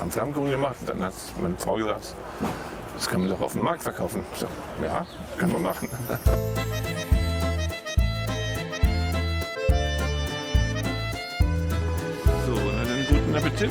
haben Flammkuchen gemacht. Dann hat meine Frau gesagt, das kann man doch auf dem Markt verkaufen. Ich so, ja, kann man machen. So, dann guten Appetit.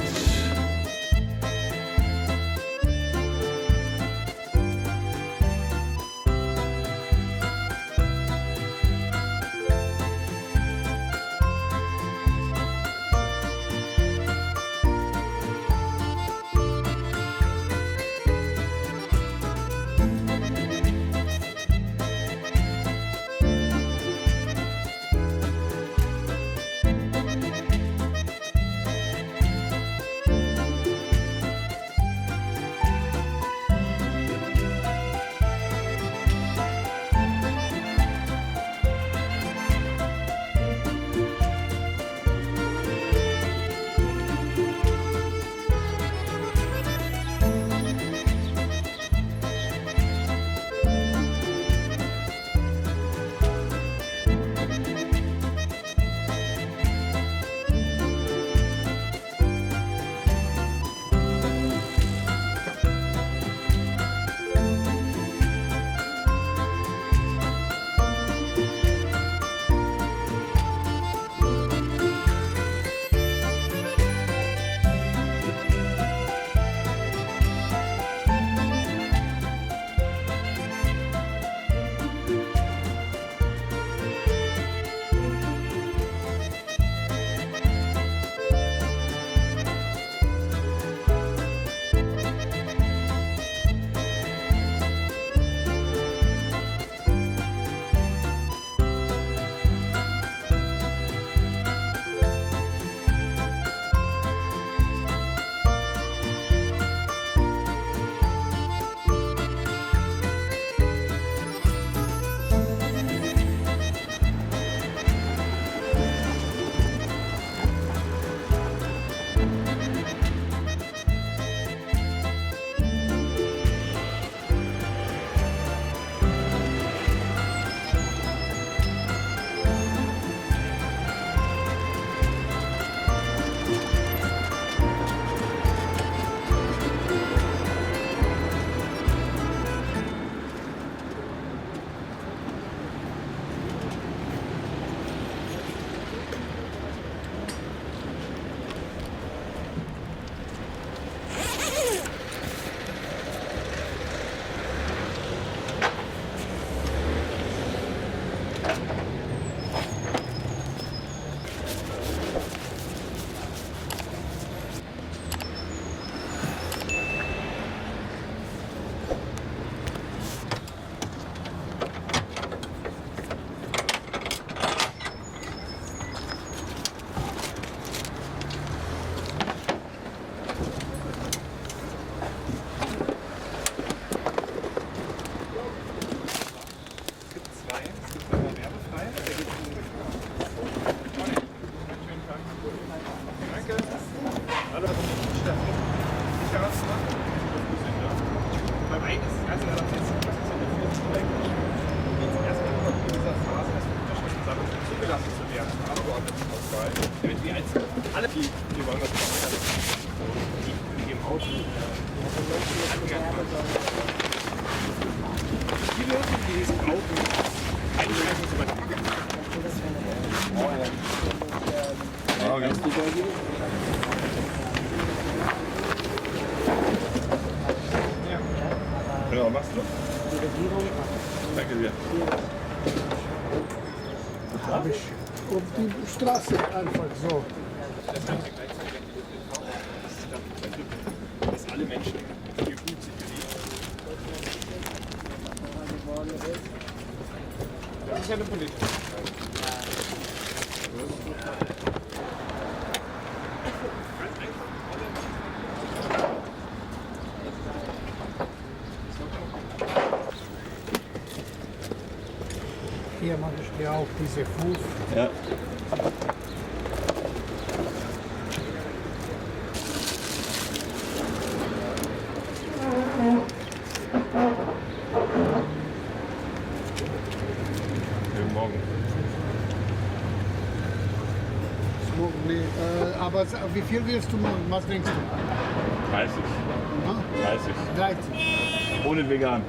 Ja, machst du? Danke dir. Habe ich auf die Straße einfach so. Dass alle Menschen hier gut sind geliebt. Das ist ja eine politische Entscheidung. Hier mache ich dir auch diese Fuß. Ja. Morgen. So, nee, aber wie viel willst du machen? Was denkst du? 30. Ja? 30. 13. Ohne vegan.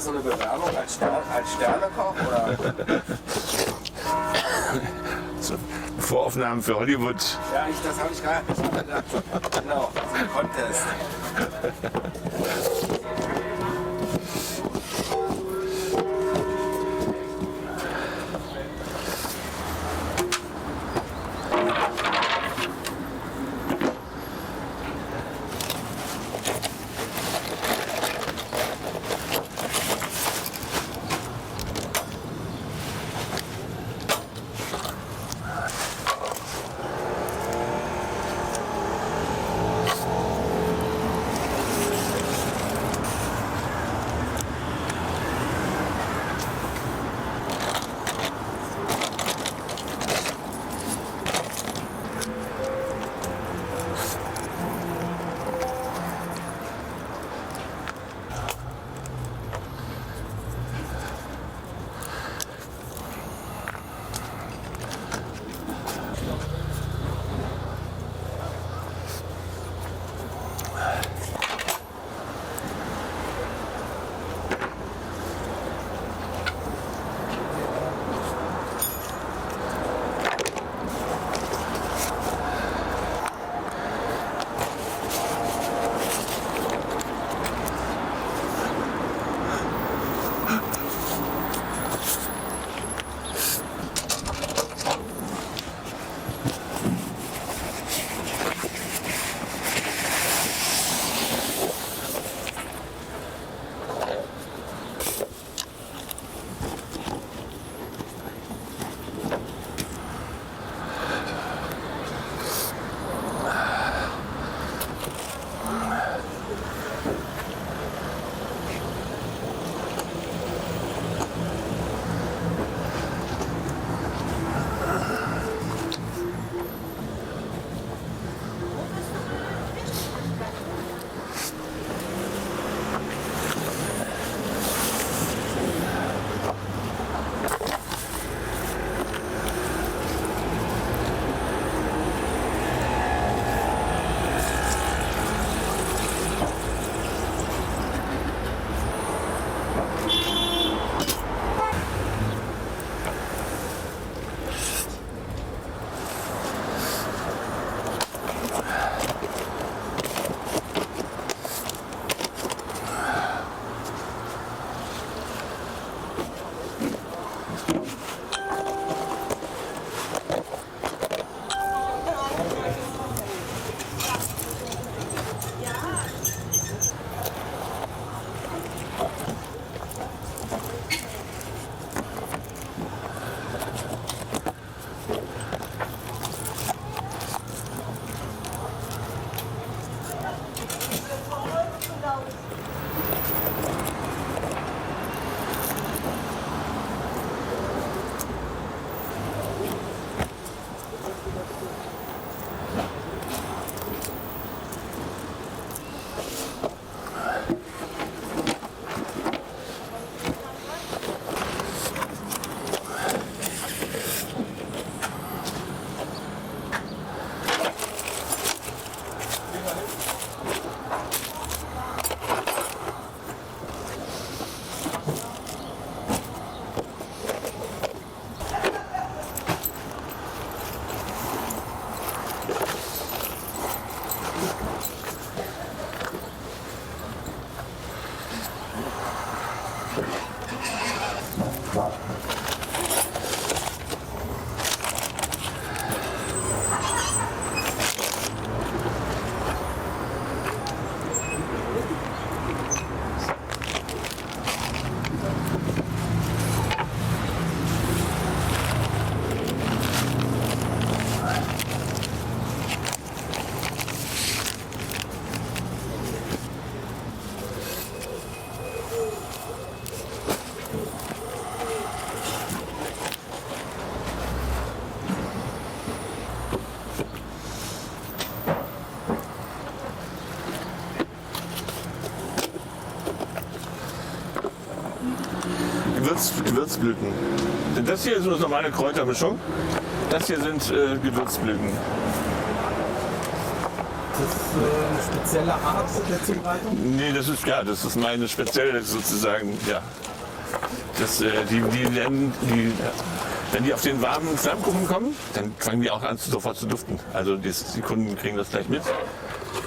so eine Bewerbung als Sternekoch oder? So, Voraufnahmen für Hollywood. Ja, das habe ich gerade nicht gedacht. Genau, so ein Contest. Gewürzblüten. Das hier ist eine normale Kräutermischung. Das hier sind Gewürzblüten. Das ist eine spezielle Art der Zubereitung? Nee, das ist meine spezielle sozusagen, ja. wenn die auf den warmen Flammkuchen kommen, dann fangen die auch an sofort zu duften. Also die Kunden kriegen das gleich mit.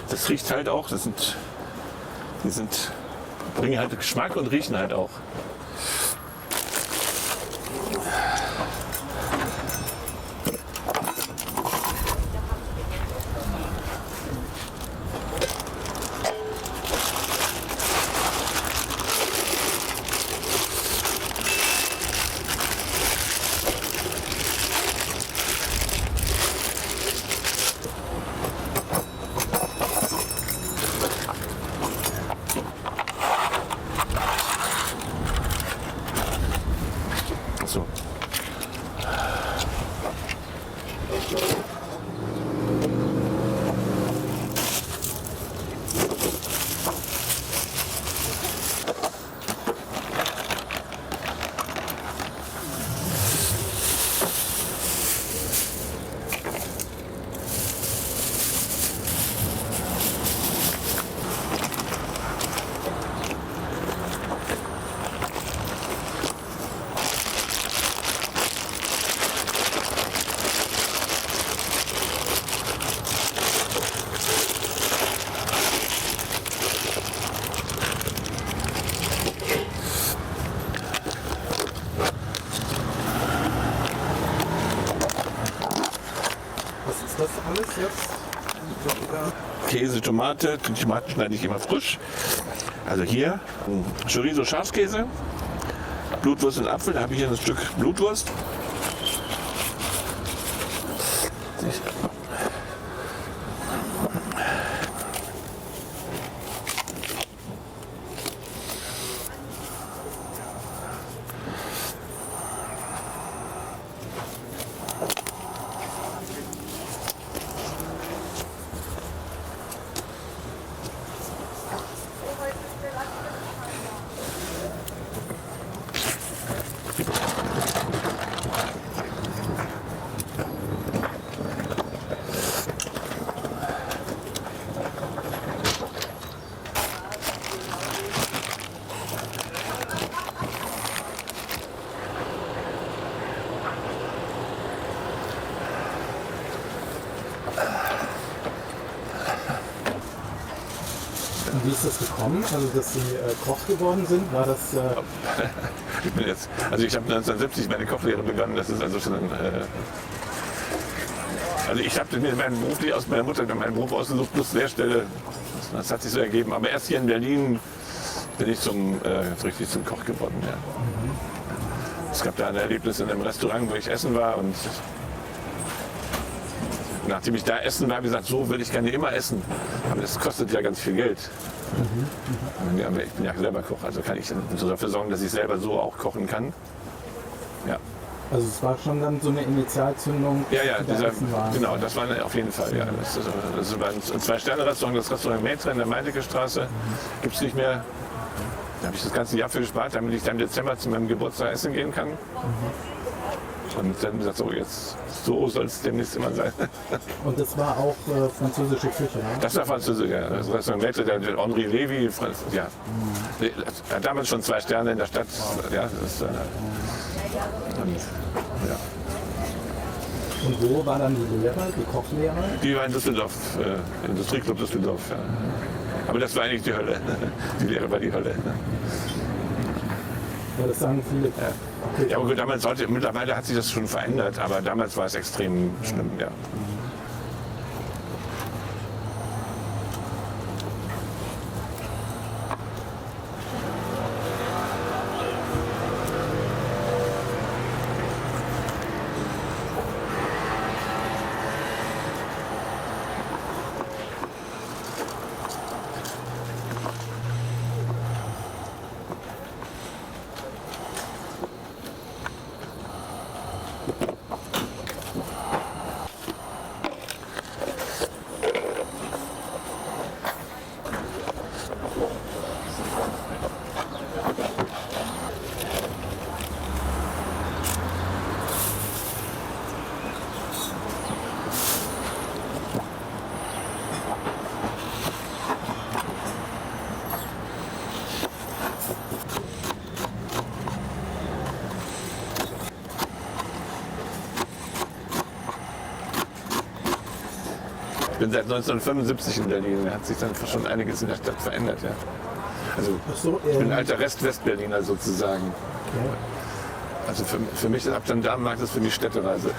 Das riecht halt auch. Bringen halt Geschmack und riechen halt auch. So. Was ist das alles jetzt? Käse, Tomate. Die Tomaten schneide ich immer frisch. Also hier Chorizo Schafskäse, Blutwurst und Apfel. Da habe ich hier ein Stück Blutwurst. Und wie ist das gekommen? Also, dass Sie Koch geworden sind? War das... Ich habe 1970 meine Kochlehre begonnen. Das ist also schon also ich habe mir meinen Beruf aus meiner Mutter meinen Beruf ausgesucht, plus Lehrstelle. Das hat sich so ergeben. Aber erst hier in Berlin bin ich richtig zum Koch geworden. Ja. Es gab da ein Erlebnis in einem Restaurant, wo ich essen war, und nachdem ich da essen war, habe ich gesagt, so will ich gerne immer essen. Aber das kostet ja ganz viel Geld. Ich bin ja selber Koch, also kann ich so dafür sorgen, dass ich selber so auch kochen kann. Ja. Also es war schon dann so eine Initialzündung. Ja, Essenwaren. genau, das war auf jeden Fall. Ja. Das war ein 2-Sterne-Restaurant, das Restaurant Maitre in der Meinecke-Straße. Gibt es nicht mehr. Da habe ich das ganze Jahr für gespart, damit ich dann im Dezember zu meinem Geburtstag essen gehen kann. Und dann gesagt, so soll es demnächst immer sein. Und das war auch französische Küche, ne? Das war Französisch, ja. Das Restaurant Maitre, der Henri Levy, ja. Er hat damals schon 2 Sterne in der Stadt. Ja, Und wo war dann die Lehre, die Kochlehre? Die war in Düsseldorf, Industrieclub Düsseldorf. Ja. Aber das war eigentlich die Hölle. Die Lehre war die Hölle. Ja, das sagen viele. Ja, aber gut, mittlerweile hat sich das schon verändert, aber damals war es extrem schlimm. Ja. bin seit 1975 in Berlin. Da hat sich dann schon einiges in der Stadt verändert. Ja. Also Ach so, ich bin ein alter Rest-West-Berliner sozusagen. Also für mich ab Gendarmenmarkt ist für mich Städtereise.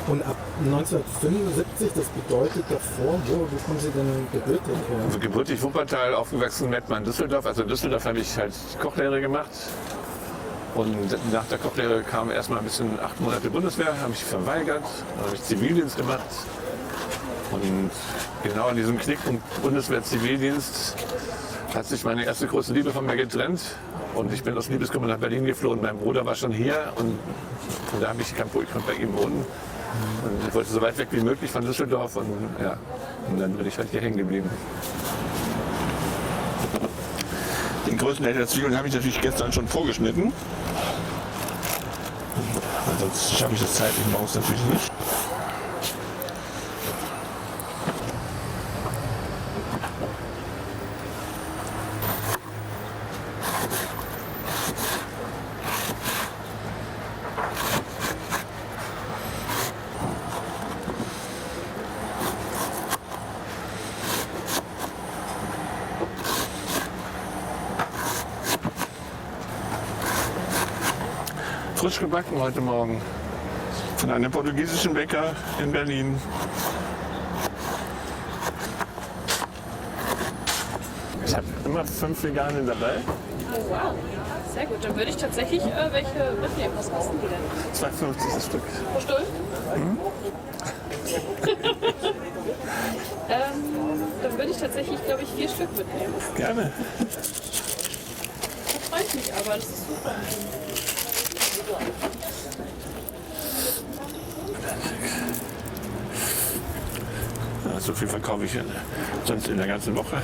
Und ab 1975, das bedeutet davor, wo kommen Sie denn gebürtig her? Also gebürtig Wuppertal, aufgewachsen Mettmann, Düsseldorf. Also in Düsseldorf habe ich halt Kochlehre gemacht. Und nach der Kochlehre kam erstmal ein bisschen 8 Monate Bundeswehr, habe ich verweigert. Dann habe ich Zivildienst gemacht. Und genau an diesem Knickpunkt Bundeswehr-Zivildienst hat sich meine erste große Liebe von mir getrennt. Und ich bin aus Liebeskummer nach Berlin geflohen. Mein Bruder war schon hier und von da habe ich gekannt, wo ich konnte bei ihm wohnen. Und ich wollte so weit weg wie möglich von Düsseldorf und ja, und dann bin ich halt hier hängen geblieben. Den größten Teil der Zwiebeln habe ich natürlich gestern schon vorgeschnitten. Sonst schaffe ich das zeitlich morgens natürlich nicht. Frisch gebacken heute Morgen von einem portugiesischen Bäcker in Berlin. Ich habe immer 5 Vegane dabei. Oh wow, sehr gut. Dann würde ich tatsächlich welche mitnehmen. Was kosten die denn? 2,50 das Stück. Pro Stuhl? Dann würde ich tatsächlich, glaube ich, 4 Stück mitnehmen. Gerne. Das freut mich aber, das ist super. Ja, so viel verkaufe ich sonst in der ganzen Woche.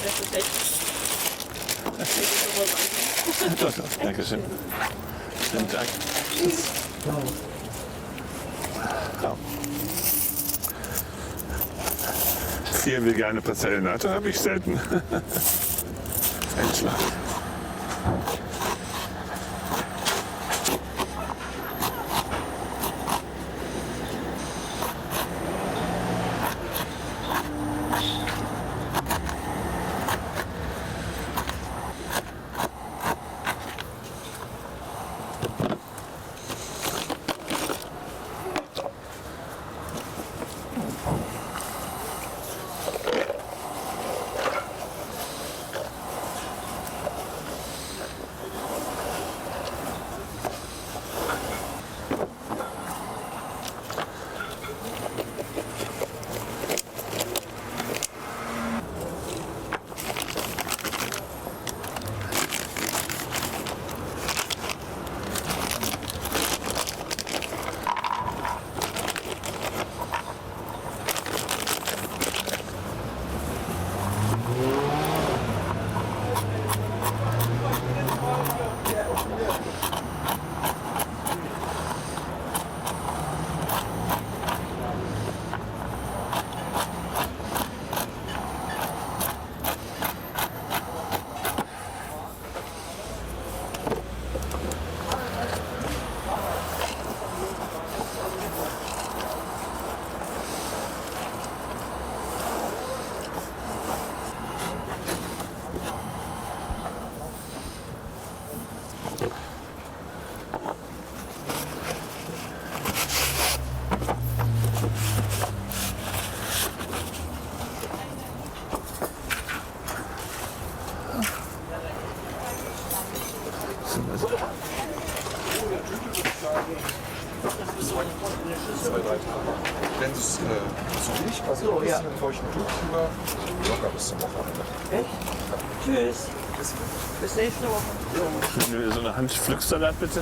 Das ist echt. Doch, doch, danke schön. Schönen Tag. Ja. 4 vegane Pastellnate habe ich selten. Ein Schlag. Wenn es zu wenig was so, ja. Mit feuchten Tuch über locker bis zum Wochenende. Tschüss. Bis nächste Woche. Wenn du so eine Hand Pflücksalat bitte.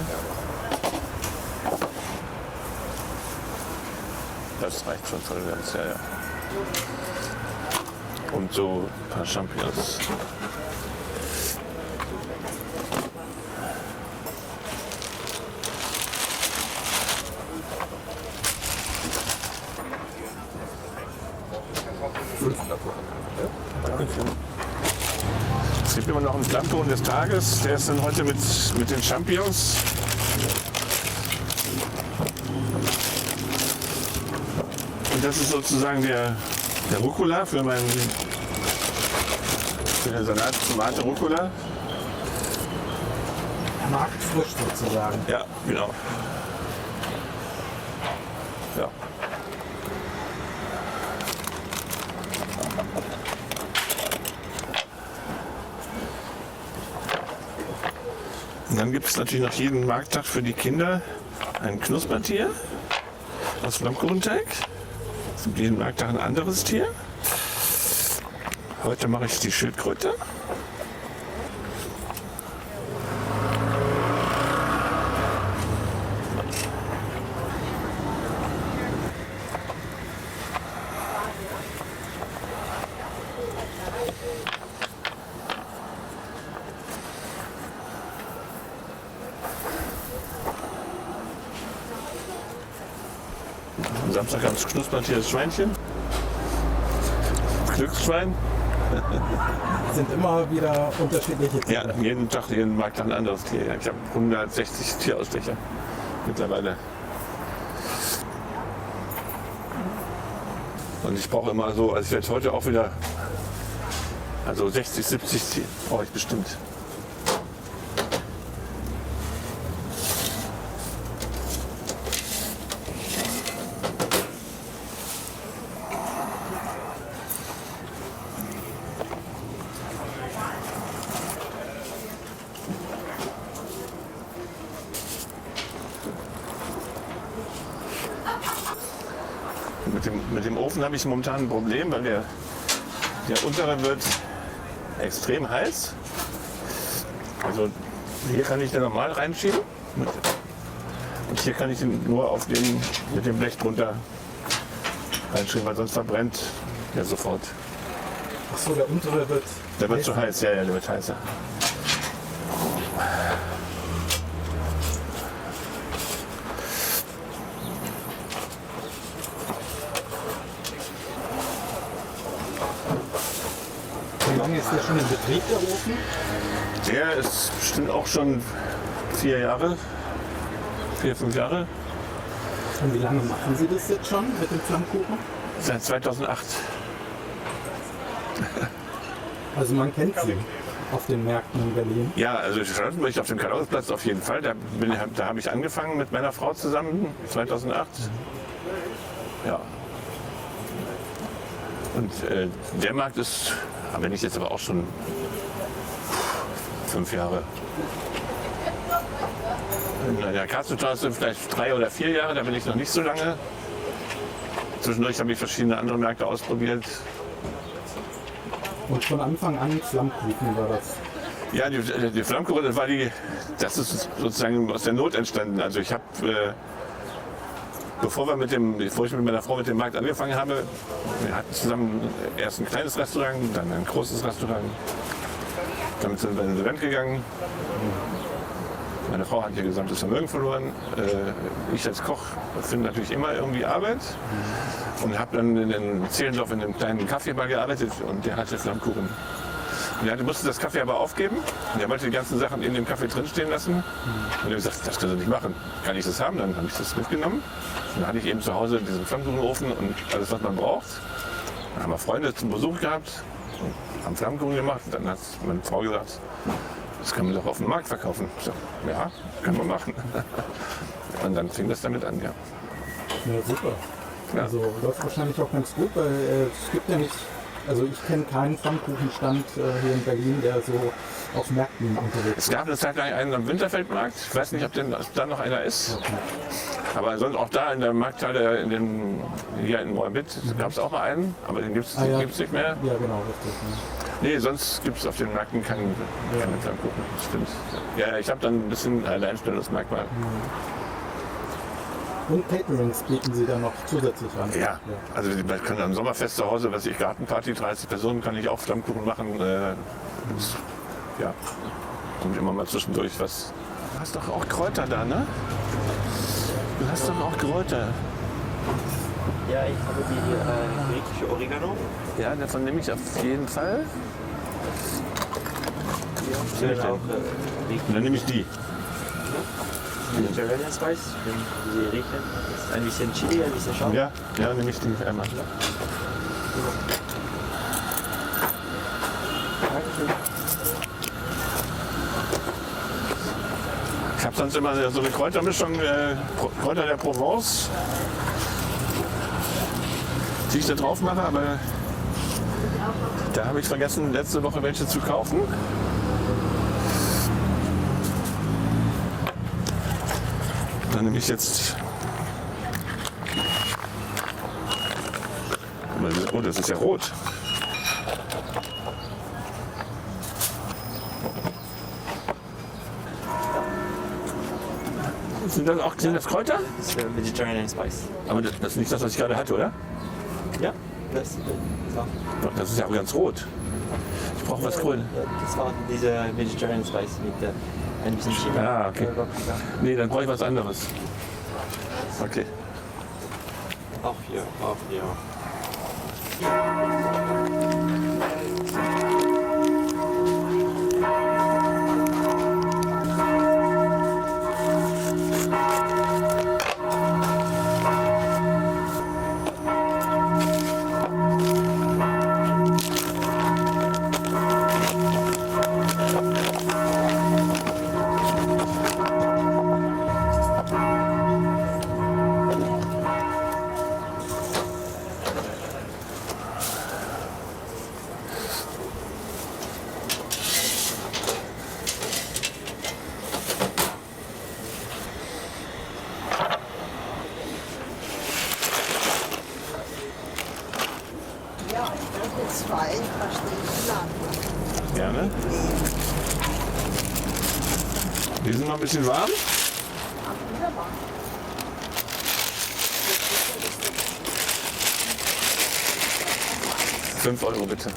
Das reicht schon voll ganz, ja, ja. Und so ein paar Champignons. Danke. Es gibt immer noch einen Flammkuchen des Tages. Der ist dann heute mit den Champignons. Und das ist sozusagen der Rucola für den Salat, Tomate, Rucola. Marktfrisch sozusagen. Ja, genau. Ja. Und dann gibt es natürlich noch jeden Markttag für die Kinder ein Knuspertier aus Flammkuchenteig. Es gibt jeden Markttag ein anderes Tier. Heute mache ich die Schildkröte. Am Samstag gab es knuspertiertes Schweinchen. Glücksschwein. Sind immer wieder unterschiedliche Tiere. Ja, jeden Tag, jeden Markttag ein anderes Tier. Ich habe 160 Tierausstecher mittlerweile. Und ich brauche immer so, also ich werde heute auch wieder, also 60, 70 Tiere brauche ich bestimmt. Mit dem Ofen habe ich momentan ein Problem, weil der untere wird extrem heiß. Also hier kann ich den normal reinschieben und hier kann ich ihn nur mit dem Blech drunter reinschieben, weil sonst verbrennt der sofort. Achso, der untere wird. Der wird zu heiß, ja, der wird heißer. Wie lange ist der schon in Betrieb, der Ofen? Der ist bestimmt auch schon 4 Jahre, 4, 5 Jahre. Und wie lange machen Sie das jetzt schon mit dem Flammkuchen? Seit 2008. Also man kennt sie auf den Märkten in Berlin. Ja, also Charlottenburg auf dem Karl-August-Platz auf jeden Fall. Da habe ich angefangen mit meiner Frau zusammen, 2008. Ja. Und der Markt ist, wenn ich jetzt aber auch schon 5 Jahre. In der Karlsruhe vielleicht 3 oder 4 Jahre, da bin ich noch nicht so lange. Zwischendurch habe ich verschiedene andere Märkte ausprobiert. Und von Anfang an Flammkuchen war das. Ja, die Flammkuchen, das ist sozusagen aus der Not entstanden. Also ich habe, bevor ich mit meiner Frau mit dem Markt angefangen habe, wir hatten zusammen erst ein kleines Restaurant, dann ein großes Restaurant. Damit sind wir in den Rent gegangen. Meine Frau hat ihr gesamtes Vermögen verloren. Ich als Koch finde natürlich immer irgendwie Arbeit. Und habe dann in Zehlendorf in einem kleinen Kaffeebar gearbeitet und der hatte Flammkuchen. Und der musste das Kaffee aber aufgeben. Und der wollte die ganzen Sachen in dem Kaffee drinstehen lassen. Und ich habe gesagt, das können Sie nicht machen. Kann ich das haben? Dann habe ich das mitgenommen. Und dann hatte ich eben zu Hause diesen Flammkuchenofen und alles, was man braucht. Dann haben wir Freunde zum Besuch gehabt und haben Flammkuchen gemacht. Und dann hat meine Frau gesagt, das kann man doch auf dem Markt verkaufen. Ich sag, ja, kann man machen. Und dann fing das damit an, ja. Ja, super. Ja. Also läuft wahrscheinlich auch ganz gut, weil es gibt ja nicht, also ich kenne keinen Pfannkuchenstand hier in Berlin, der so auf Märkten unterwegs Es ist. gab eine Zeit lang einen am Winterfeldmarkt. Ich weiß nicht, ob da noch einer ist. Aber sonst auch da in der Markthalle hier in Moabit gab es auch mal einen, aber den gibt es ja. nicht mehr. Ja, genau, richtig. Ja. Nee, sonst gibt es auf den Märkten keine Flammkuchen. Das stimmt. Ja, ich habe dann ein bisschen Alleinstellungsmerkmal. Und Caterings bieten Sie dann noch zusätzlich an? Ja, also man kann am Sommerfest zu Hause, was ich Gartenparty, 30 Personen, kann ich auch Flammkuchen machen. Ja, kommt immer mal zwischendurch was. Du hast doch auch Kräuter da, ne? Du hast doch auch Kräuter. Ja, ich habe die griechische Oregano. Ja, davon nehme ich auf jeden Fall. Schön auch Und dann nehme ich die. Mediterranean Spice, wenn Sie riechen. Ist ein bisschen Chili, ein bisschen scharf. Ja, ja, nehme ich die einmal. Ich habe sonst immer so eine Kräutermischung, Kräuter der Provence, die ich da drauf mache, aber da habe ich vergessen, letzte Woche welche zu kaufen. Dann nehme ich jetzt. Oh, das ist ja rot. Sind das Kräuter? Das ist Mediterranean Spice. Aber das ist nicht das, was ich gerade hatte, oder? Ja, das war, Das ist ja auch ganz rot. Ich brauche was grün. das war diese Mediterranean Spice mit ein bisschen Chili. Ah, okay. Paprika. Nee, dann brauche ich was anderes. Okay. Auch hier, auch hier. Ja, ich brauche zwei, verstehe ich lang. Gerne. Die sind noch ein bisschen warm. Wunderbar. 5 Euro bitte.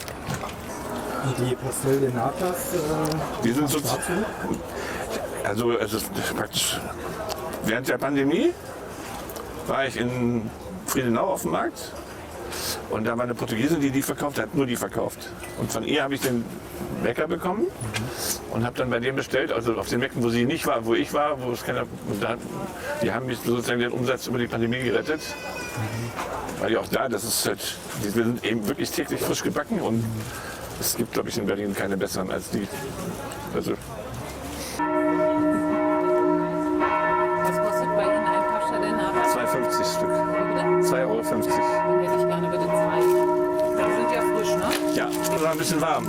Die Pastel de Natas, Die sind so. Also es ist praktisch. Während der Pandemie war ich in Friedenau auf dem Markt und da war eine Portugiesin, die verkauft hat, nur die verkauft. Und von ihr habe ich den Wecker bekommen und habe dann bei dem bestellt, also auf den Wecken, wo sie nicht war, wo ich war, wo es keiner. Und da, die haben mich sozusagen den Umsatz über die Pandemie gerettet. Weil ja auch da, das ist halt, wir sind eben wirklich täglich frisch gebacken und es gibt, glaube ich, in Berlin keine besseren als die. Also Was kostet bei Ihnen ein Pastel de Nata? 2,50 Stück. Bitte? 2,50 Euro. Dann hätte ich gerne bitte 2. Die sind ja frisch, ne? Ja, das war ein bisschen warm.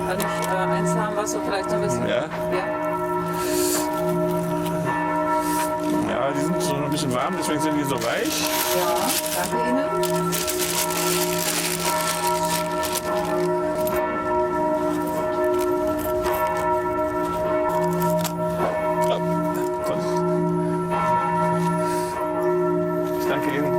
Kann ich eins haben, was so vielleicht ein bisschen... Ja? Ja. Ja, die sind so ein bisschen warm, deswegen sind die so weich. Ja, danke Ihnen. Ich danke Ihnen.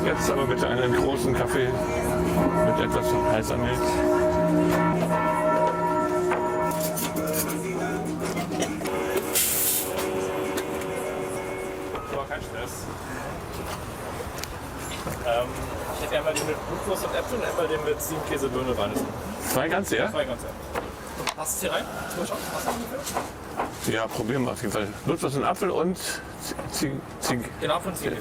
Jetzt aber bitte einen großen Kaffee mit etwas heißer Milch. So, kein Stress. Ich hätte einmal den mit Blutwurst und Äpfel und einmal den mit Ziegenkäse, Birne, Walnüssen. 2 ganze, ja? 2 ganze. Passt es hier rein? Mal schauen. Passt das ungefähr? Ja, probieren wir auf jeden Fall. Blutwurst und Apfel und Den Apfel und Ziegenkäse.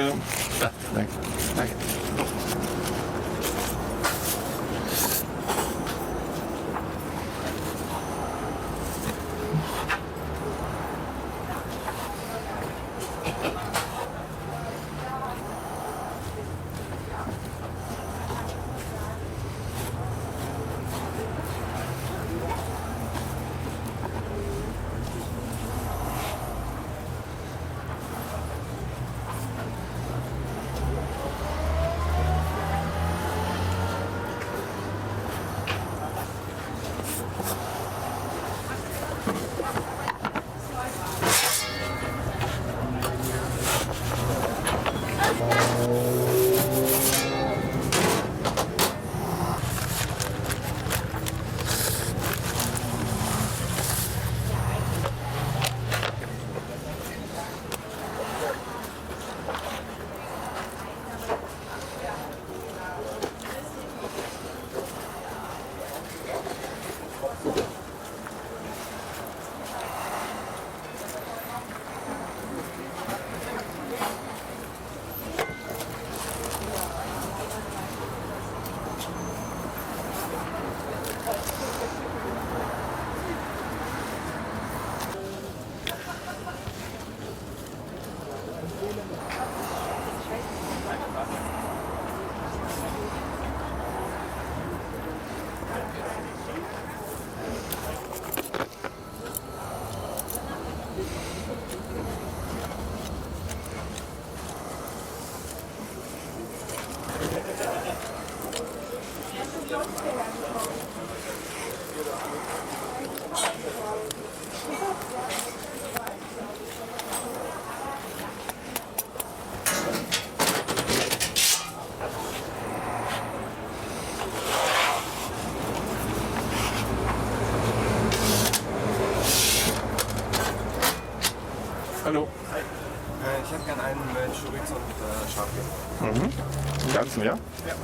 Danke. Ja, danke. Danke. Hallo. Ich hätte gerne einen mit Chorizo und Schafkäse. Im Ganzen, ja? Ja.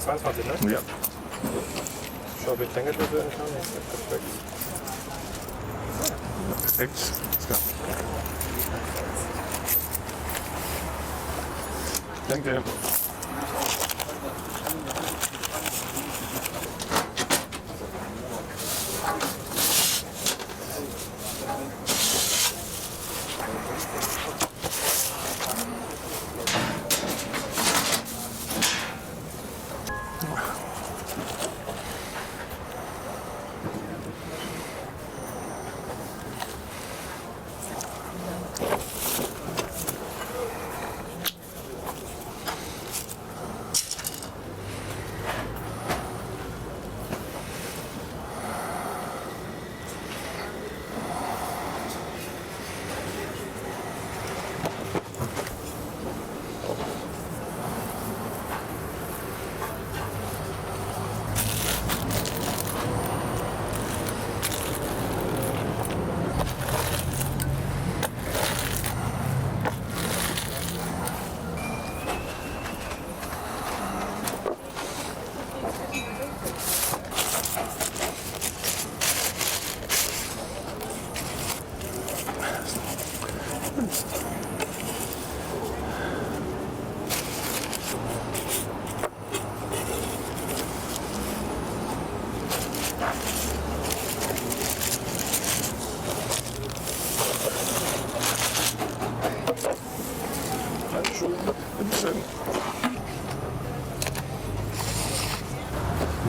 22, ne? Ja. Schau, wie ich denke, das werden kann. Perfekt. Perfekt. Ja. Danke.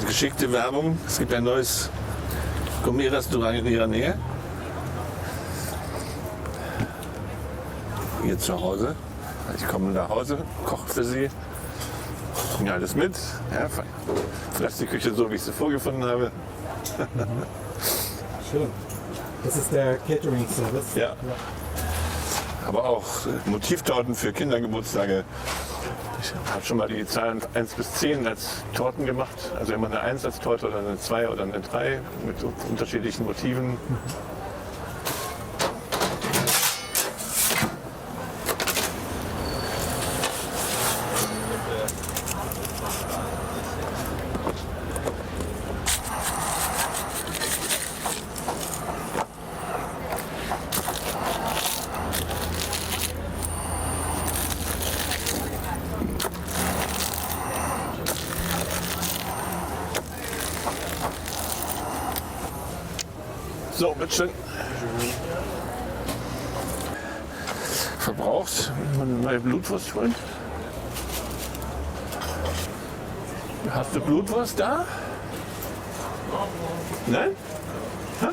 Geschickte Werbung. Es gibt ein neues Gourmet-Restaurant in ihrer Nähe. Hier zu Hause. Ich komme nach Hause, koche für sie, bringe alles mit. Ja, vielleicht die Küche so, wie ich sie vorgefunden habe. Schön. Das ist der Catering-Service. Ja. Aber auch Motivtorten für Kindergeburtstage. Ich habe schon mal die Zahlen 1 bis 10 als Torten gemacht. Also immer eine 1 als Torte oder eine 2 oder eine 3 mit unterschiedlichen Motiven. So, bitteschön. Verbraucht. Meine Blutwurst holen. Hast du Blutwurst da? Nein? Ha?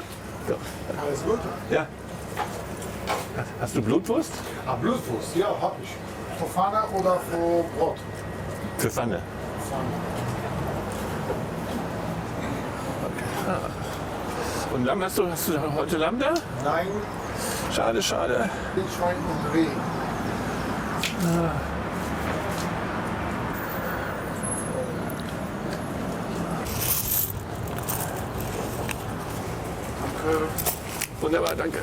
Doch. Alles gut? Ja. Hast du Blutwurst? Ah, Blutwurst, ja, hab ich. Für Pfanne oder für Brot? Für Pfanne. Okay. Ah. Und Lamm hast du heute Lamm da? Nein, Schade, schade. Wildschwein und Reh. Danke. Wunderbar, danke.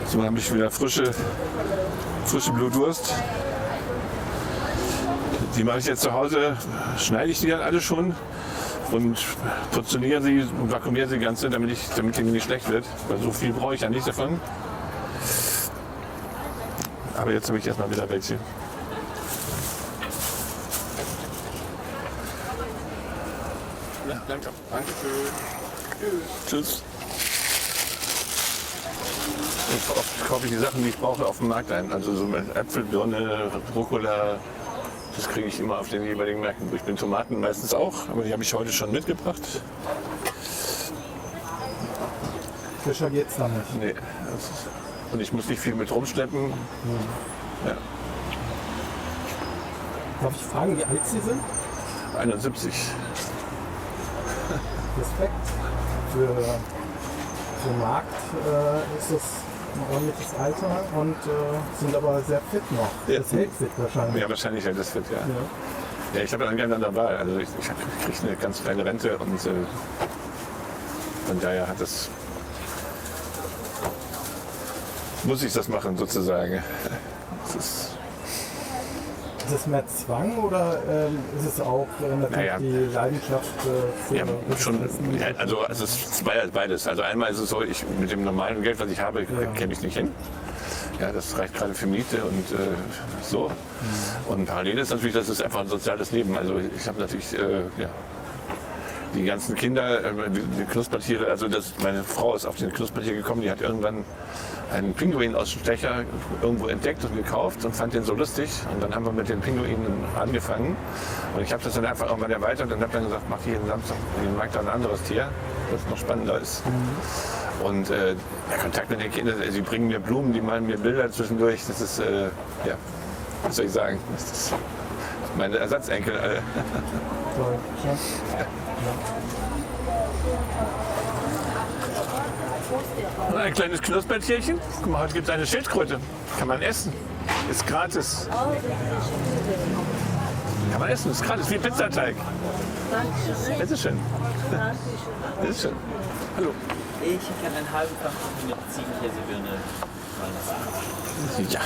So habe ich wieder frische Blutwurst. Die mache ich jetzt zu Hause, schneide ich die dann alle schon und portioniere sie und vakuumiere sie ganz, damit die nicht schlecht wird. Weil so viel brauche ich ja nicht davon. Aber jetzt habe ich erstmal wieder welche. Ja, danke. Tschüss. Und oft kaufe ich die Sachen, die ich brauche, auf dem Markt ein. Also so mit Äpfel, Birne, Rucola. Das kriege ich immer auf den jeweiligen Märkten. Ich bin Tomaten meistens auch, aber die habe ich heute schon mitgebracht. Frischer geht's dann nicht. Nee. Und ich muss nicht viel mit rumschleppen. Ja. Darf ich fragen, wie alt Sie sind? 71. Respekt. Für den Markt ist das ein ordentliches Alter und sind aber sehr fit noch. Ja. Das hält fit wahrscheinlich. Ja, wahrscheinlich hält das fit, ja. Ja, ich habe ja dann keine Wahl. Also ich kriege eine ganz kleine Rente und von daher muss ich das machen sozusagen. Das ist, Ist es mehr Zwang oder ist es auch natürlich Naja. die Leidenschaft für ja, das schon, Essen? ja, also es ist beides. Also einmal ist es so, mit dem normalen Geld, was ich habe, käme ich nicht hin. Ja, das reicht gerade für Miete und so. Und parallel ist natürlich, das ist einfach ein soziales Leben. Also ich habe natürlich die ganzen Kinder, die Knuspertiere, also meine Frau ist auf den Knuspertier gekommen, die hat irgendwann einen Pinguinausstecher irgendwo entdeckt und gekauft und fand den so lustig. Und dann haben wir mit den Pinguinen angefangen. Und ich habe das dann einfach irgendwann erweitert und habe dann gesagt, mach jeden Samstag jeden Markt ein anderes Tier, das noch spannender ist. Und der Kontakt mit den Kindern, sie bringen mir Blumen, die malen mir Bilder zwischendurch. Das ist, was soll ich sagen, das ist meine Ersatzenkel. Toll. Ja. Ein kleines Knuspertierchen. Guck mal, heute gibt es eine Schildkröte. Kann man essen. Ist gratis. Kann man essen, ist gratis, wie Pizzateig. Bitte schön. Bitte schön. Hallo. Ich kann einen halben Pfannkuchen mit Ziegenkäsebirne mal lassen. Ja.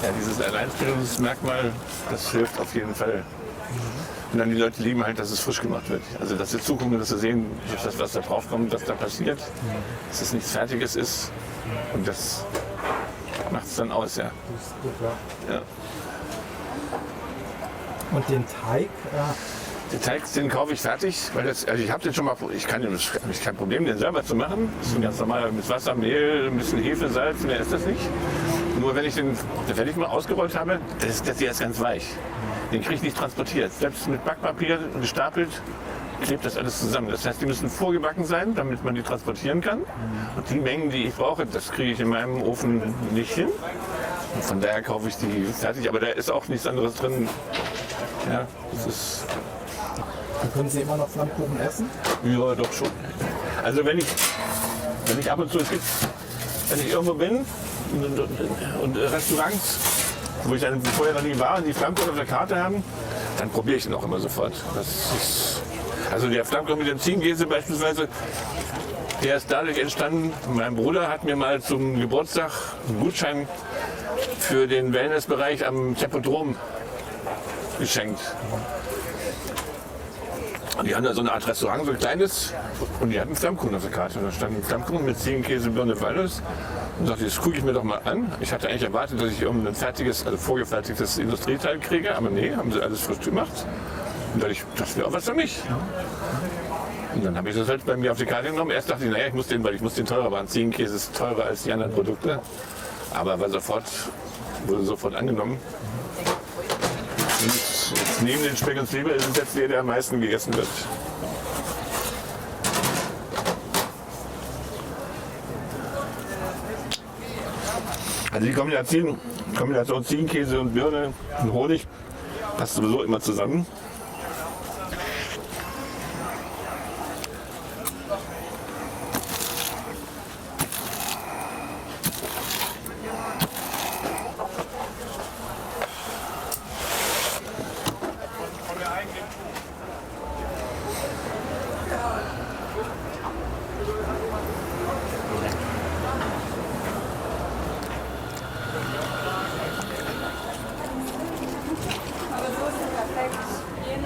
Ja, dieses Alleinstellungsmerkmal, das hilft auf jeden Fall. Und dann die Leute lieben halt, dass es frisch gemacht wird. Also dass sie zugucken, dass sie sehen, was da drauf kommt, was da passiert, dass es nichts Fertiges ist. Und das macht es dann aus, ja. Das ist gut, ja. Ja. Und den Teig, Den Teig, den kaufe ich fertig, weil also ich habe den schon mal, ich habe kein Problem, den selber zu machen. Das ist ein ganz normal mit Wasser, Mehl, ein bisschen Hefe, Salz, mehr ist das nicht. Nur wenn ich den fertig mal ausgerollt habe, das hier ist ganz weich. Den kriege ich nicht transportiert. Selbst mit Backpapier gestapelt klebt das alles zusammen. Das heißt, die müssen vorgebacken sein, damit man die transportieren kann. Und die Mengen, die ich brauche, das kriege ich in meinem Ofen nicht hin. Und von daher kaufe ich die fertig, aber da ist auch nichts anderes drin. Ja, das ist... dann können Sie immer noch Flammkuchen essen. Ja, doch schon. Also wenn ich ab und zu, wenn ich irgendwo bin und Restaurants, wo ich dann vorher noch nie war und die Flammkuchen auf der Karte haben, dann probiere ich ihn auch immer sofort. Das ist, also der Flammkuchen mit dem Ziegenkäse beispielsweise, der ist dadurch entstanden, mein Bruder hat mir mal zum Geburtstag einen Gutschein für den Wellnessbereich am Tempodrom geschenkt. Und die haben da so eine Art Restaurant, so ein kleines, und die hatten Flammkuchen auf der Karte. Da stand ein Flammkuchen mit Ziegenkäse, Birne, Walnuss. Und sagte, das gucke ich mir doch mal an. Ich hatte eigentlich erwartet, dass ich irgendein fertiges, also vorgefertigtes Industrieteil kriege, aber nee, haben sie alles frisch gemacht. Und dachte ich, das wäre auch was für mich. Und dann habe ich das halt bei mir auf die Karte genommen. Erst dachte ich, naja, weil ich muss den teurer machen. Ziegenkäse ist teurer als die anderen Produkte. Aber war sofort Wurde sofort angenommen. Und jetzt neben den Speck und Zwiebeln ist es jetzt der am meisten gegessen wird. Also die Kombination Ziegenkäse und Birne und Honig passt sowieso immer zusammen.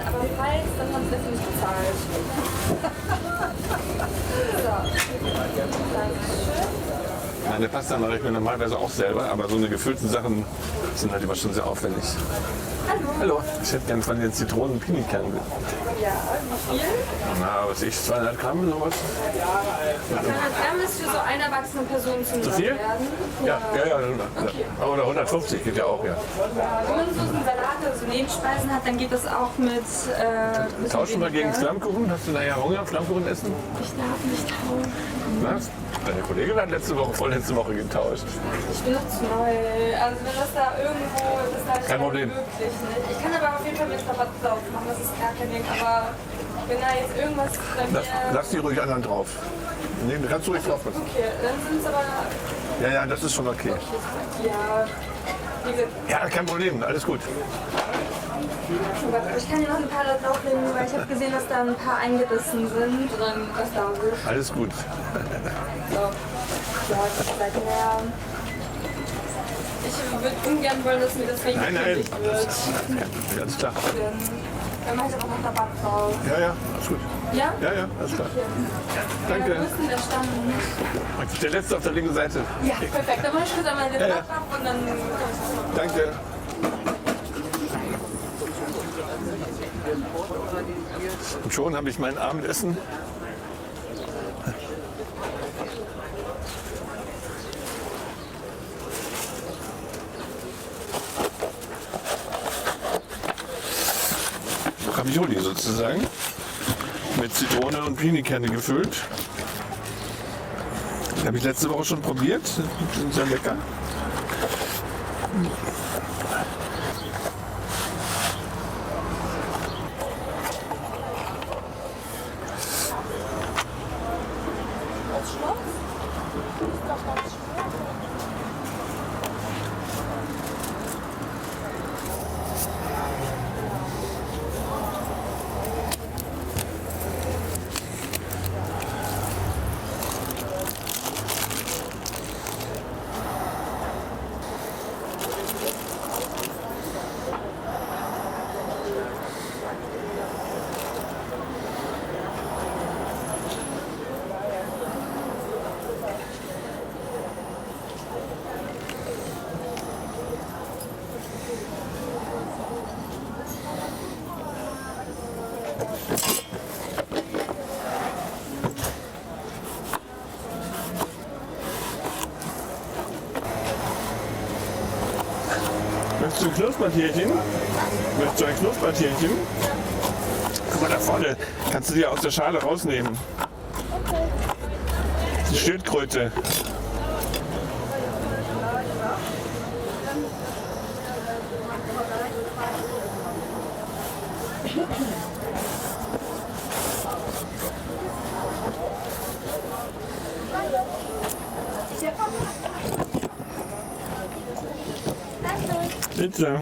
Aber falls, dann haben sie das nicht bezahlt. Meine Pasta mache ich mir normalerweise auch selber, aber so eine gefüllten Sachen sind halt immer schon sehr aufwendig. Hallo. Ich hätte gern von den Zitronen Pinikernen. Ja, wie viel? Na, was ich, 200 Gramm sowas? 200 Gramm ist für so eine erwachsene Person zum Zu viel? Werden. Ja. Oder 150 geht ja auch, ja. Wenn man so einen Salat oder so Nebenspeisen hat, dann geht das auch mit. Tauschen wir gegen Flammkuchen? Hast du nachher Hunger, Flammkuchen essen? Ich darf nicht tauschen. Was? Deine Kollegin hat vorletzte Woche getauscht. Ich bin noch zu neu. Also wenn das da irgendwo. Das da Kein Problem. Möglich, ne? Ich kann aber auf jeden Fall mit Rabatt drauf machen, das ist gar kein Ding. Aber wenn da jetzt irgendwas bei mir. Lass die ruhig anderen drauf. Nee, du kannst ruhig drauf lassen. Okay, dann sind es aber. Ja, das ist schon okay. Ja. Wie gesagt, Ja, kein Problem, alles gut. ich kann hier noch ein paar da drauflegen, weil ich habe gesehen, dass da ein paar eingerissen sind und dann was da ist. Alles gut. So. Ja, das ist halt mehr. Ich würde ungern wollen, dass mir das richtig Nein. wird. Alles klar. Dann mache ich aber noch Rabatt drauf. Ja, alles gut. Ja? Ja, alles klar. Wo Danke. ist denn der Stand? Der letzte auf der linken Seite. Ja, perfekt. Dann mache ich kurz einmal den Rabatt ab und dann. Danke. Und schon habe ich mein Abendessen. Ravioli sozusagen. Mit Zitrone und Pinienkerne gefüllt. Die habe ich letzte Woche schon probiert. Die sind sehr lecker. Möchtest du ein Knuspertierchen? Möchtest du ein Knuspertierchen? Guck mal da vorne, kannst du dir aus der Schale rausnehmen. Die Schildkröte. Bitte.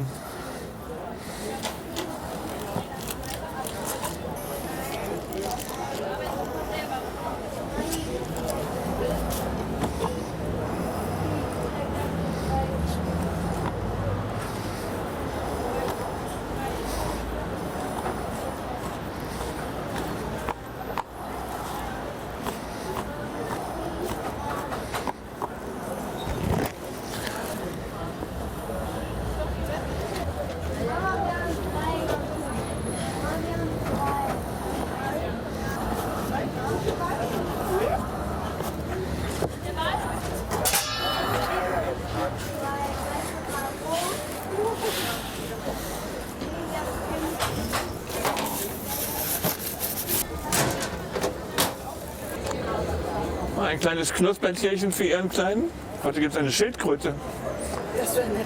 ein kleines Knuspertierchen für Ihren Kleinen. Heute gibt es eine Schildkröte.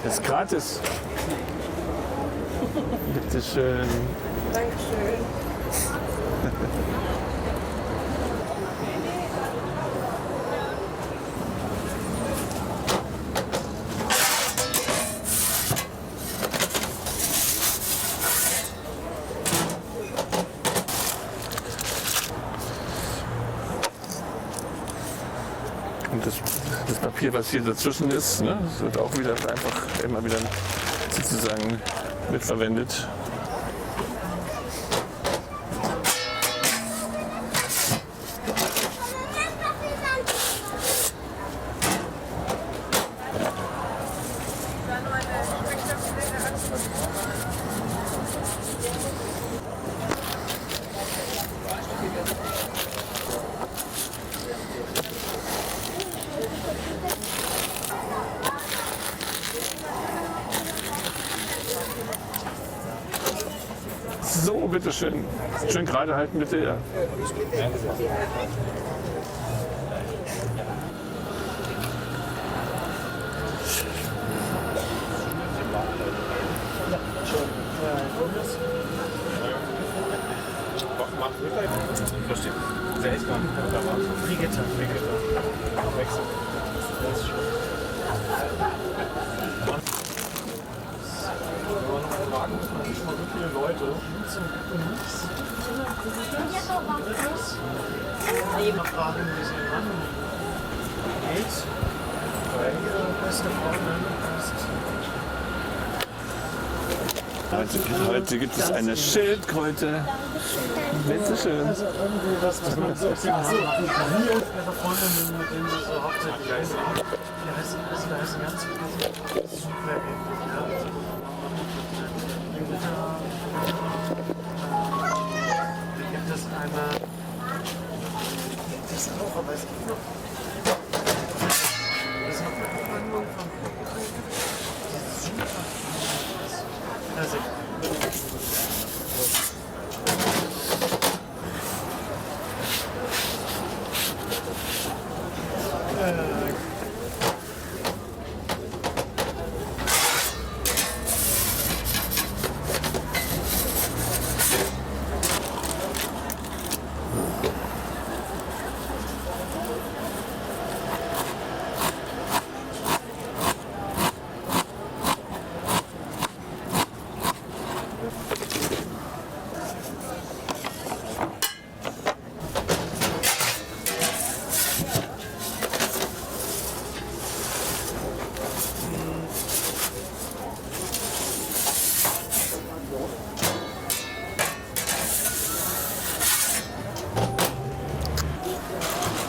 Das ist gratis. Bitte schön. Dankeschön. Und das Papier, was hier dazwischen ist, ne, das wird auch wieder einfach immer wieder sozusagen mitverwendet. So, bitteschön. Schön gerade halten, bitte. Ja. Verstehe. Sehr echt, da war Brigitte. Wechsel. Das ist schön. So viele Leute. Mal fragen, wie sie machen. Geht? Weil ihre beste Freundin ist. Heute gibt es eine Schildkröte. Bitte schön. Also irgendwie was man so machen kann. Nie und ihre Freundinnen, mit denen sie so hauptsächlich essen. Die heißen ganz super ähnlich. Da gibt es eine. Das auch, aber es gibt noch. Das ist noch eine Abwandlung von. Das ist super. Also.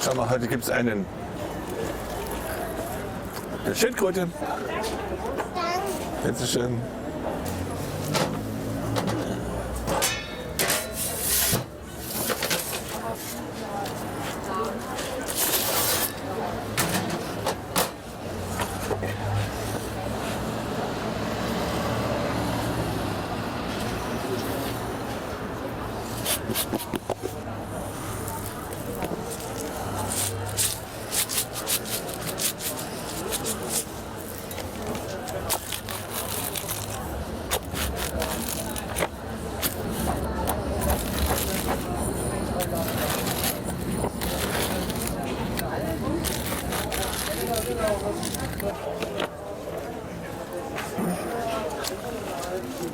Schau mal, heute gibt es eine Schildkröte. Bitte schön.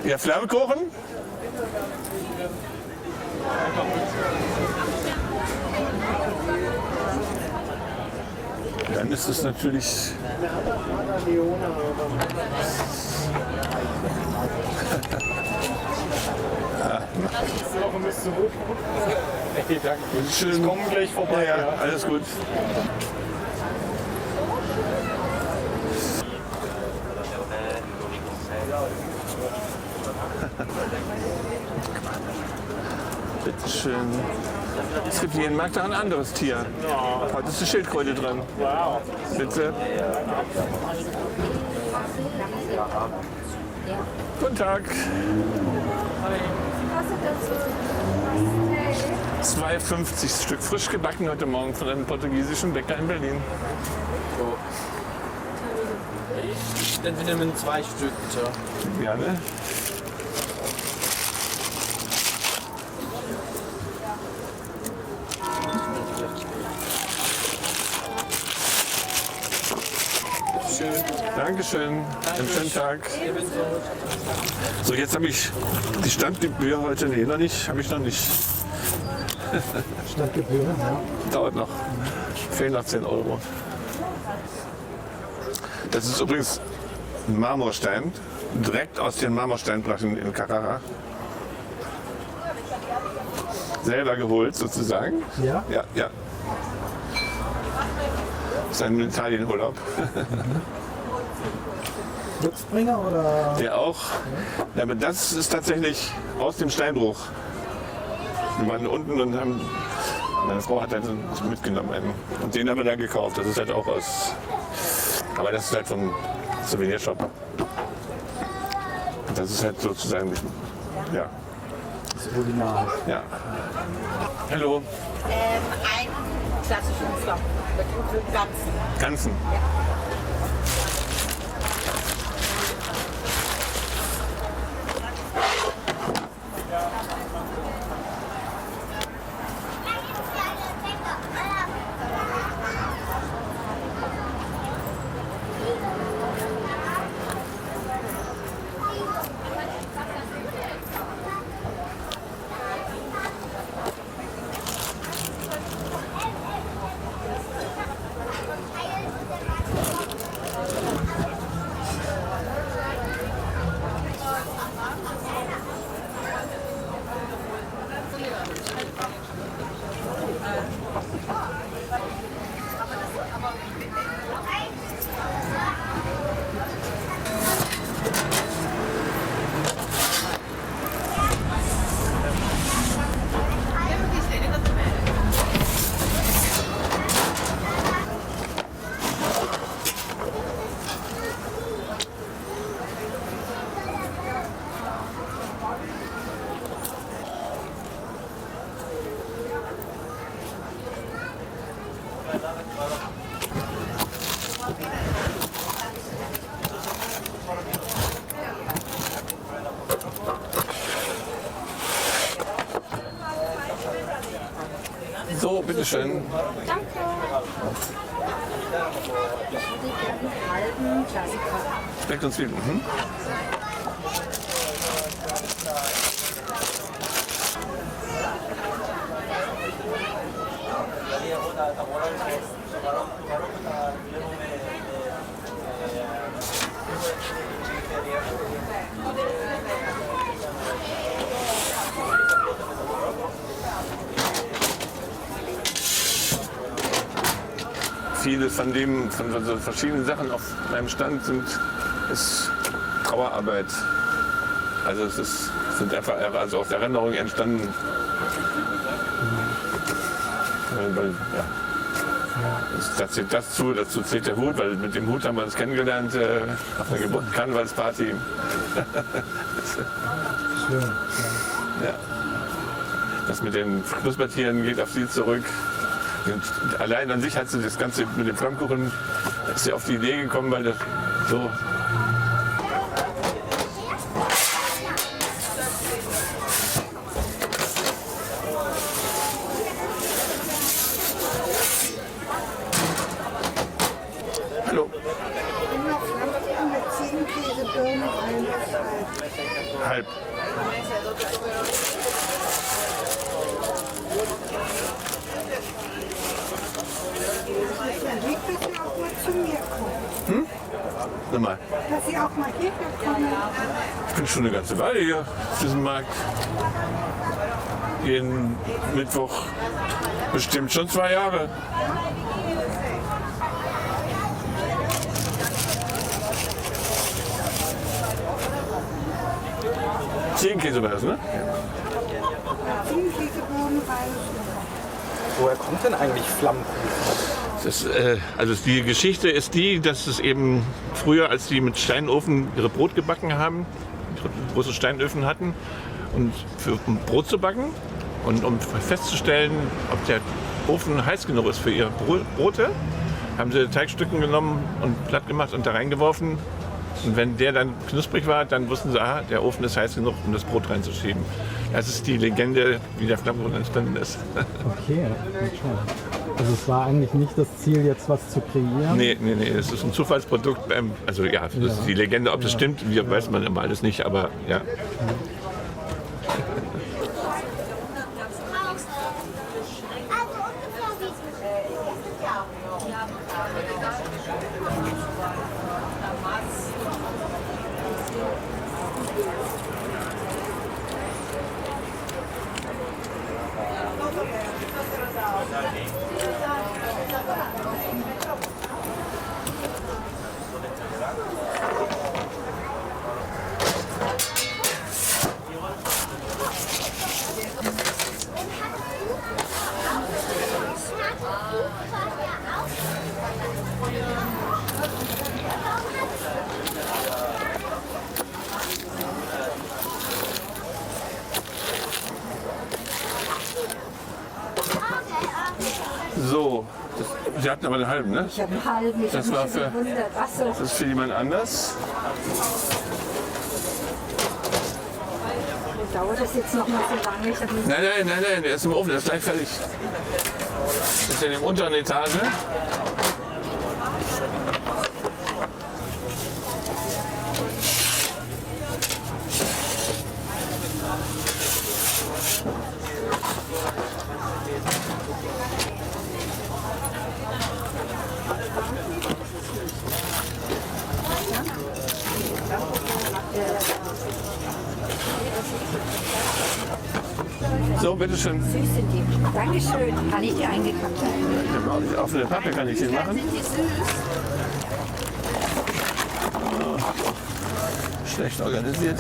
Ja, Flammkuchen? Dann ist es natürlich. Hey, danke. Schön. Wir kommen gleich vorbei. Ja, alles gut. Bitte schön. Es gibt jeden Markt auch ein anderes Tier. Heute ist die Schildkröte dran. Wow. Bitte. Guten Tag. Hi. 2,50 Stück frisch gebacken heute Morgen von einem portugiesischen Bäcker in Berlin. Dann wir nehmen 2 Stück, bitte. Gerne. Dankeschön. Einen schönen Tag. So, jetzt habe ich die Standgebühr heute, nee, noch nicht, habe ich noch nicht. Standgebühr, ja. Dauert noch. Fehlen noch 10 Euro. Das ist übrigens ein Marmorstein, direkt aus den Marmorsteinbrachen in Carrara. Selber geholt sozusagen. Ja? Ja, ja. Das ist ein Italienurlaub. Glücksbringer oder? Der auch. Ja, aber das ist tatsächlich aus dem Steinbruch. Wir waren unten und haben. Meine Frau hat einen mitgenommen. Und den haben wir dann gekauft. Das ist halt auch aus. Aber das ist halt vom Souvenirshop. Das ist halt sozusagen. Ja. Das Original. Ja. Hallo. Einen klassischen Flamm mit ganzen. Ganzen. So, bitteschön. Danke. Einen halben Klassiker. Speck und Zwiebeln. Mhm. Viele von so verschiedenen Sachen auf meinem Stand ist Trauerarbeit. Also sind einfach also aus Erinnerungen entstanden. Dazu zählt der Hut, weil mit dem Hut haben wir uns kennengelernt auf einer Karnevalsparty. Schön. Ja. Das mit den Knuspertieren geht auf sie zurück. Und allein an sich hat sie das Ganze mit dem Flammkuchen, ist sie auf die Idee gekommen, weil das so. Hallo. Halb. Nochmal. Dass Sie auch mal hierher kommen. Ich bin schon eine ganze Weile hier auf diesem Markt. Jeden Mittwoch bestimmt schon 2 Jahre. Ziegenkäse war das, ne? Woher kommt denn eigentlich Flammkuchen? Also die Geschichte ist die, dass es eben früher, als die mit Steinofen ihre Brot gebacken haben, große Steinöfen hatten um Brot zu backen und um festzustellen, ob der Ofen heiß genug ist für ihre Brote, haben sie Teigstücken genommen und platt gemacht und da reingeworfen. Und wenn der dann knusprig war, dann wussten sie, aha, der Ofen ist heiß genug, um das Brot reinzuschieben. Das ist die Legende, wie der Flammkuchen entstanden ist. Okay, okay. Also es war eigentlich nicht das Ziel, jetzt was zu kreieren? Nee, es ist ein Zufallsprodukt. Also ja, das ist die Legende, ob das stimmt, weiß man immer alles nicht, aber ja. So, Sie hatten aber einen halben, ne? Ich habe einen halben, ich Das war für, das ist für jemand anders. Dauert das jetzt noch mal so lange? Ich habe Nein, der ist im Ofen, der ist gleich fertig. Das ist in der unteren Etage. So, bitteschön. süß sind die. Dankeschön. Kann ich die eingekackt haben? Die offene Pappe kann ich hier machen. Sind die süß? Schlecht organisiert.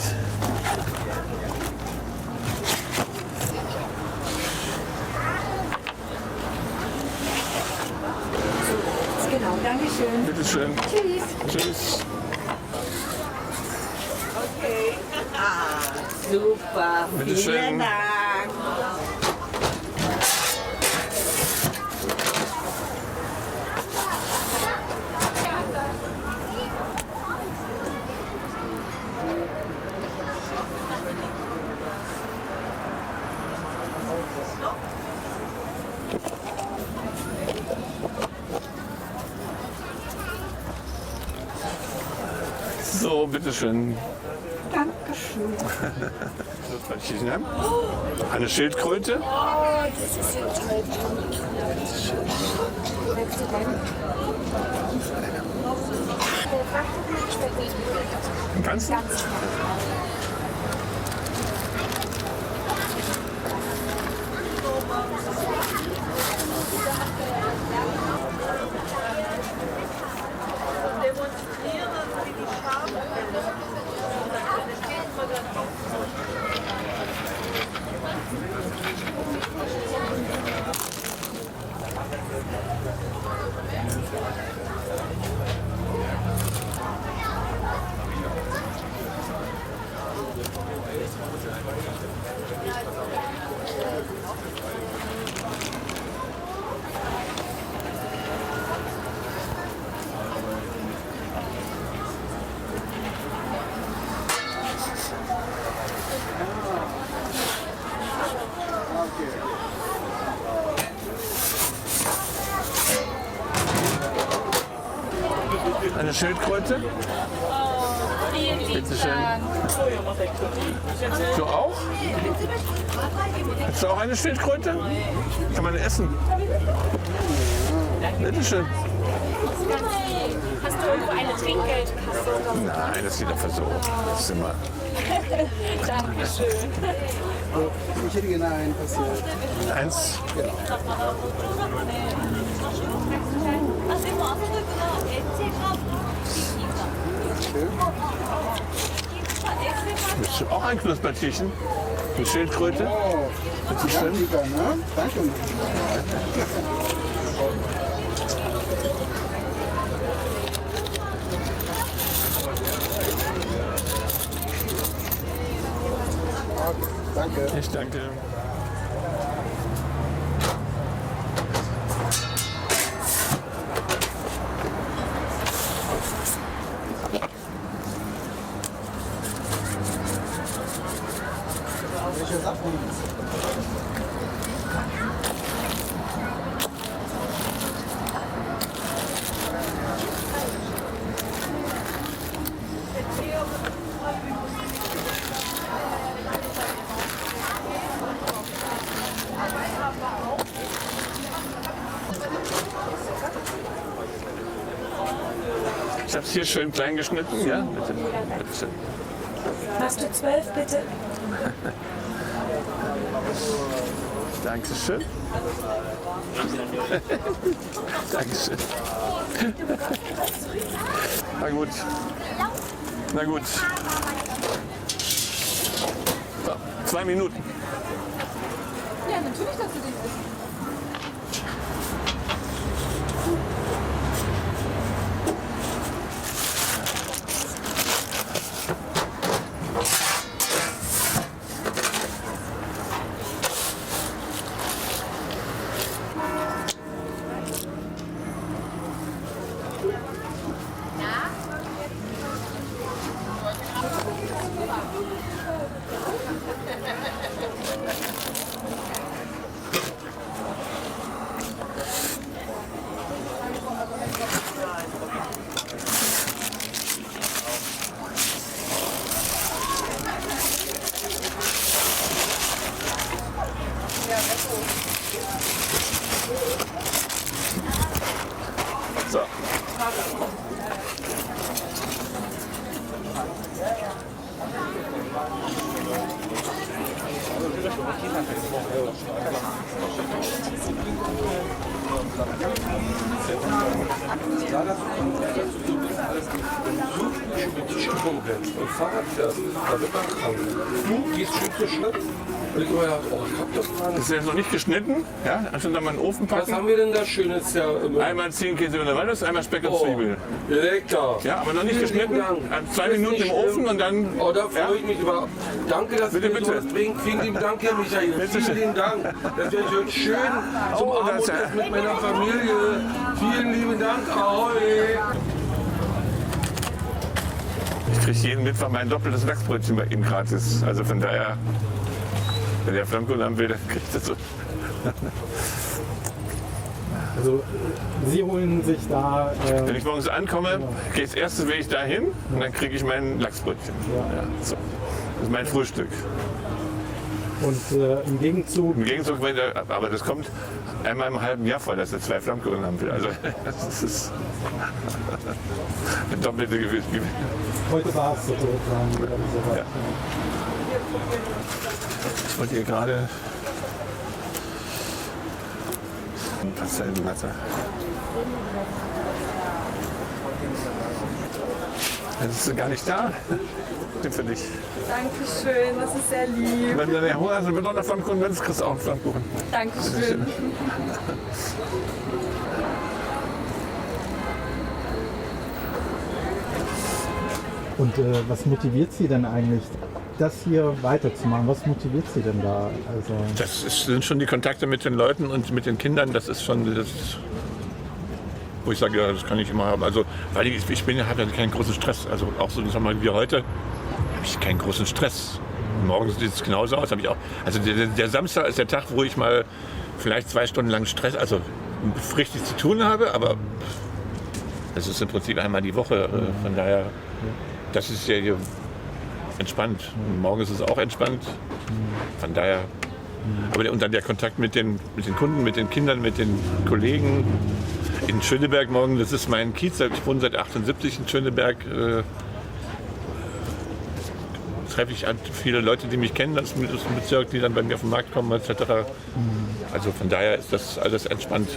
Genau, Dankeschön. Bitteschön. Tschüss. Tschüss. Okay. Super. Bitteschön. Vielen Dank. So, bitteschön. Dankeschön. Was ich hier haben? Eine Schildkröte. Oh, das ist so toll. Im Ganzen? Eine Schildkröte. Vielen lieben Bitteschön. Dank. Du auch? Hast du auch eine Schildkröte? Kann man essen. Bitteschön. Hast du irgendwo eine Trinkgeldkasse oder so? Nein, das geht einfach so. Das ist immer. Dankeschön. Ich hätte gerne einen passiert. Eins. Willst du auch ein Knuspertierchen? Eine Schildkröte? Bitte schön. Lieber, ne? Danke. Danke. Ich danke. Ich habe es hier schön klein geschnitten. Ja, bitte. Bitte schön. Machst du 12, bitte? Dankeschön. Dankeschön. Na gut. Na gut. So, 2 Minuten. Ja, natürlich darfst du dich wissen. So. Und Fahrrad fährst, da wird man krank. Du gehst Schritt für Schritt. Und ich habe gedacht, oh, ich hab das mal. Das ist jetzt noch nicht geschnitten. Ja, also dann mal in den Ofen Was packen. haben wir denn da Schönes? Ja, Einmal 10 Käse und Walnuss, einmal Speck und oh, Zwiebel. lecker. Ja, aber noch nicht Vielen geschnitten. lieben Dank. 2 Das ist Minuten nicht im Ofen schlimm. und dann. Oh, da freue ich mich über. Danke, dass Bitte, du mir bitte. sowas bringst. Vielen lieben Dank, Herr Michael. Bitte Vielen lieben Dank. Das werde ich heute schön zum Oh, das ist ja- Abendessen mit meiner Familie. Vielen lieben Dank. Ahoi. Ich kriege jeden Mittwoch mein doppeltes Lachsbrötchen bei ihm gratis. Also von daher, wenn der Flammkuchen haben will, dann kriegt er so. Also Sie holen sich da... Wenn ich morgens ankomme, gehe ich als erstes will ich da hin und dann kriege ich mein Lachsbrötchen. Ja, so. Das ist mein Frühstück. und im Gegenzug... Im Gegenzug, aber das kommt einmal im halben Jahr vor, dass er 2 Flammkuchen haben will. Also das ist eine doppelte Gewinn. Heute war es sozusagen wieder so weit. Ja. Ich wollte hier gerade Pastellenmasse. Jetzt ist sie gar nicht da. Den für dich. Dankeschön, das ist sehr lieb. Wenn du den Hunger hast und mit noch einen Flammkuchen willst, kriegst du auch einen Flammkuchen. Dankeschön. Und was motiviert Sie denn eigentlich, das hier weiterzumachen? Was motiviert Sie denn da? Also, Sind schon die Kontakte mit den Leuten und mit den Kindern. Das ist schon das, wo ich sage, ja, das kann ich immer haben. Also, weil ich habe ja keinen großen Stress. Also auch so, sagen wir mal, wie heute, habe ich keinen großen Stress. Morgens sieht es genauso aus. Habe ich auch. Also der Samstag ist der Tag, wo ich mal vielleicht 2 Stunden lang Stress, also richtig zu tun habe. Aber das ist im Prinzip einmal die Woche. Von daher, das ist ja hier entspannt. Und morgen ist es auch entspannt. Von daher. Aber und dann der Kontakt mit den Kunden, mit den Kindern, mit den Kollegen. In Schöneberg morgen, das ist mein Kiez. Ich wohne seit 78 in Schöneberg. Treffe ich halt viele Leute, die mich kennen aus dem Bezirk, die dann bei mir auf den Markt kommen etc. Also von daher ist das alles entspannt.